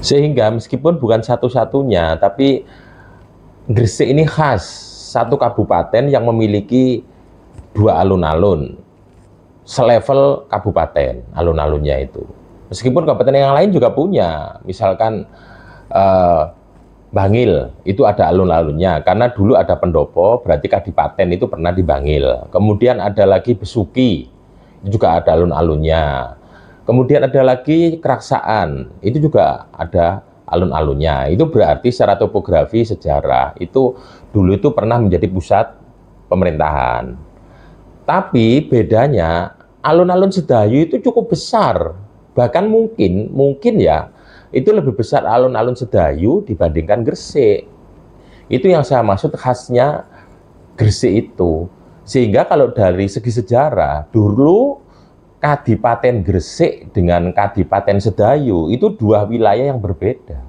Sehingga meskipun bukan satu-satunya, tapi Gresik ini khas satu kabupaten yang memiliki dua alun-alun selevel kabupaten alun-alunnya itu. Meskipun kabupaten yang lain juga punya, misalkan Bangil itu ada alun-alunnya, karena dulu ada pendopo, berarti kadipaten itu pernah di Bangil. Kemudian ada lagi Besuki, itu juga ada alun-alunnya. Kemudian ada lagi Keraksaan, itu juga ada alun-alunnya. Itu berarti secara topografi sejarah itu dulu itu pernah menjadi pusat pemerintahan. Tapi bedanya alun-alun Sedayu itu cukup besar. Bahkan mungkin ya itu lebih besar alun-alun Sedayu dibandingkan Gresik. Itu yang saya maksud khasnya Gresik itu. Sehingga kalau dari segi sejarah, dulu Kadipaten Gresik dengan Kadipaten Sedayu itu dua wilayah yang berbeda,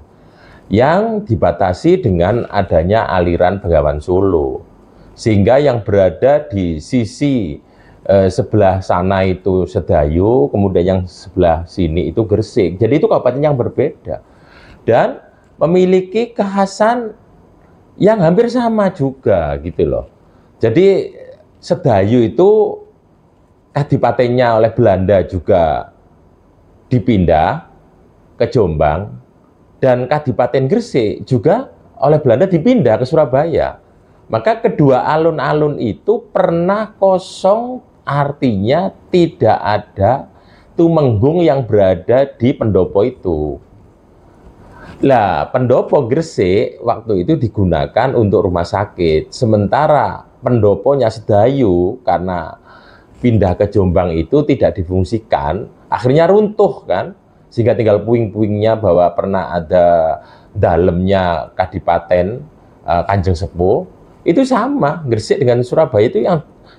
yang dibatasi dengan adanya aliran Bengawan Solo, sehingga yang berada di sisi sebelah sana itu Sedayu, kemudian yang sebelah sini itu Gresik. Jadi itu kabupaten yang berbeda dan memiliki kekhasan yang hampir sama juga gitu loh. Jadi Sedayu itu kadipatennya oleh Belanda juga dipindah ke Jombang, dan Kadipaten Gresik juga oleh Belanda dipindah ke Surabaya. Maka kedua alun-alun itu pernah kosong, artinya tidak ada tumenggung yang berada di pendopo itu. Lah, pendopo Gresik waktu itu digunakan untuk rumah sakit, sementara pendoponya Sedayu karena pindah ke Jombang itu tidak difungsikan, akhirnya runtuh kan, sehingga tinggal puing-puingnya bahwa pernah ada dalemnya Kadipaten Kanjeng Sepuh. Itu sama, Gresik dengan Surabaya itu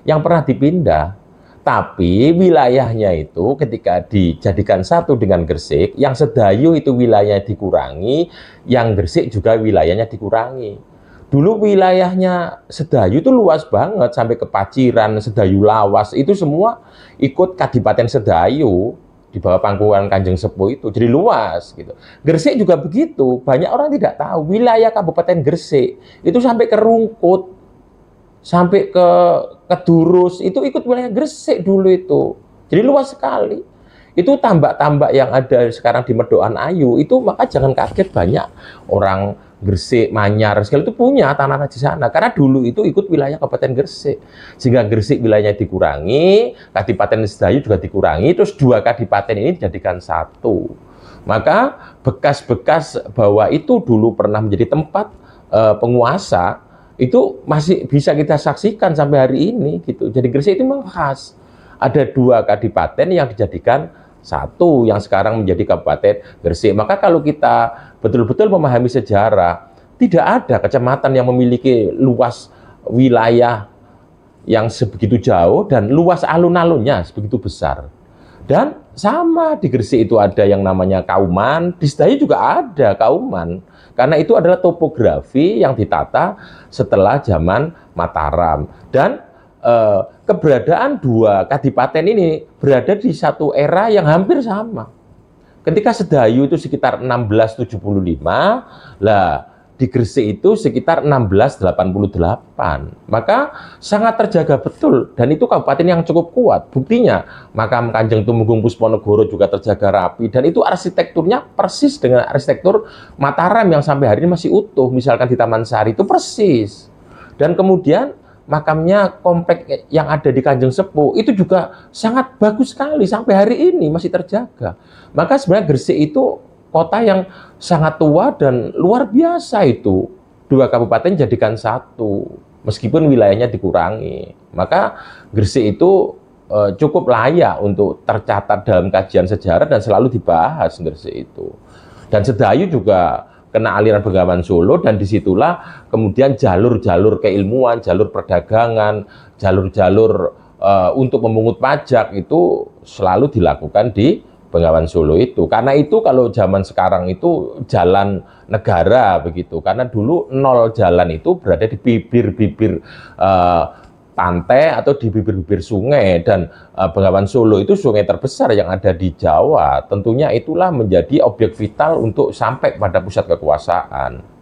yang pernah dipindah. Tapi wilayahnya itu ketika dijadikan satu dengan Gresik, yang Sedayu itu wilayahnya dikurangi, yang Gresik juga wilayahnya dikurangi. Dulu wilayahnya Sedayu itu luas banget, sampai ke Paciran, Sedayu Lawas, itu semua ikut Kadipaten Sedayu di bawah pangkuan Kanjeng Sepuh itu, jadi luas gitu. Gresik juga begitu, banyak orang tidak tahu wilayah Kabupaten Gresik itu sampai ke Rungkut, sampai ke Kedurus, itu ikut wilayah Gresik dulu itu. Jadi luas sekali. Itu tambak-tambak yang ada sekarang di Medokan Ayu itu, maka jangan kaget banyak orang Gresik, Manyar segala itu punya tanah di sana karena dulu itu ikut wilayah Kabupaten Gresik. Sehingga Gresik wilayahnya dikurangi, Kadipaten Sedayu juga dikurangi, terus dua kadipaten ini dijadikan satu. Maka bekas-bekas bahwa itu dulu pernah menjadi tempat penguasa itu masih bisa kita saksikan sampai hari ini gitu. Jadi Gresik itu memang khas. Ada dua kadipaten yang dijadikan satu, yang sekarang menjadi Kabupaten Gresik. Maka kalau kita betul-betul memahami sejarah, tidak ada kecamatan yang memiliki luas wilayah yang sebegitu jauh dan luas alun-alunnya sebegitu besar. Dan sama di Gresik itu ada yang namanya Kauman, di Sedayu juga ada Kauman. Karena itu adalah topografi yang ditata setelah zaman Mataram. Dan keberadaan dua kadipaten ini berada di satu era yang hampir sama. Ketika Sedayu itu sekitar 1675, lah di Gresik itu sekitar 1688. Maka sangat terjaga betul, dan itu kabupaten yang cukup kuat. Buktinya makam Kanjeng Tumenggung Pusponegoro juga terjaga rapi, dan itu arsitekturnya persis dengan arsitektur Mataram yang sampai hari ini masih utuh. Misalkan di Taman Sari itu persis. Dan kemudian makamnya komplek yang ada di Kanjeng Sepuh itu juga sangat bagus sekali, sampai hari ini masih terjaga. Maka sebenarnya Gresik itu kota yang sangat tua dan luar biasa itu. Dua kabupaten jadikan satu, meskipun wilayahnya dikurangi. Maka Gresik itu cukup layak untuk tercatat dalam kajian sejarah dan selalu dibahas Gresik itu. Dan Sedayu juga kena aliran Bengawan Solo, dan disitulah kemudian jalur-jalur keilmuan, jalur perdagangan, jalur-jalur untuk memungut pajak itu selalu dilakukan di Bengawan Solo itu. Karena itu kalau zaman sekarang itu jalan negara begitu, karena dulu nol jalan itu berada di bibir-bibir pantai atau di bibir-bibir sungai, dan Bengawan Solo itu sungai terbesar yang ada di Jawa. Tentunya itulah menjadi objek vital untuk sampai pada pusat kekuasaan.